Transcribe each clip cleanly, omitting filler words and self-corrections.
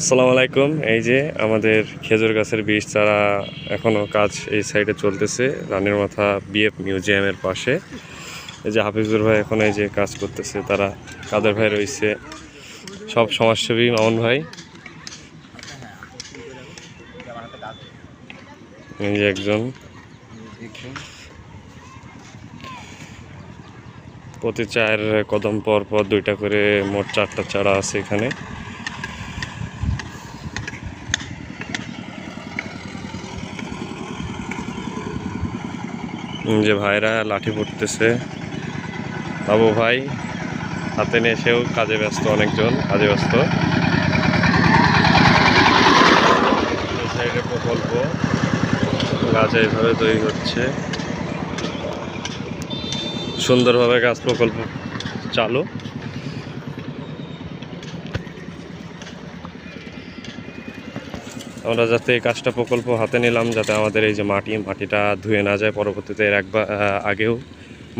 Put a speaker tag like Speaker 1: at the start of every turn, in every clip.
Speaker 1: আসসালামু আলাইকুম। এই যে আমাদের খেজুর গাছের বীজ চারা এখনও কাজ এই সাইডে চলতেছে, রানীর মাথা বিএফ মিউজিয়ামের পাশে। এই যে হাফিজুর ভাই এখন এই যে কাজ করতেছে, তারা কাদের ভাই রয়েছে, সব সমাজসেবী মামুন ভাই। এই যে একজন, প্রতি 4 কদম পর পর 2টা করে মোট 4টা চারা আছে এখানে। যে ভাইরা লাঠি পড়তেছে, বাবু ভাই হাতে নিয়ে এসেও কাজে ব্যস্ত, অনেকজন কাজে ব্যস্ত। এই সাইডে প্রকল্প গাছ এইভাবে তৈরি হচ্ছে, সুন্দরভাবে গাছ প্রকল্প চালু। আমরা যাতে এই কাজটা প্রকল্প হাতে নিলাম, যাতে আমাদের এই যে মাটিটা ধুয়ে না যায় পরবর্তীতে। এর আগেও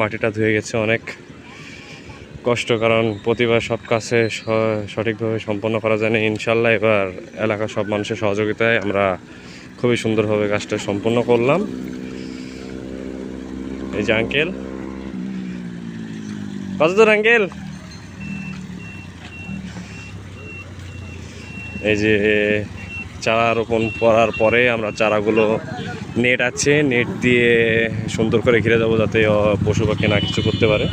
Speaker 1: মাটিটা ধুয়ে গেছে, অনেক কষ্ট, কারণ প্রতিবার সব কাছে সঠিকভাবে সম্পন্ন করা যায় না। ইনশাল্লাহ এবার এলাকার সব মানুষের সহযোগিতায় আমরা খুবই সুন্দরভাবে কাজটা সম্পন্ন করলাম। এই যে আঙ্কেল, কতদূর আঙ্কেল? এই যে চারা রোপণ করার পরে আমরা চারাগুলো নেট আছে, নেট দিয়ে সুন্দর করে ঘিরে দেবো, যাতে পশু পাখি না কিছু করতে পারে।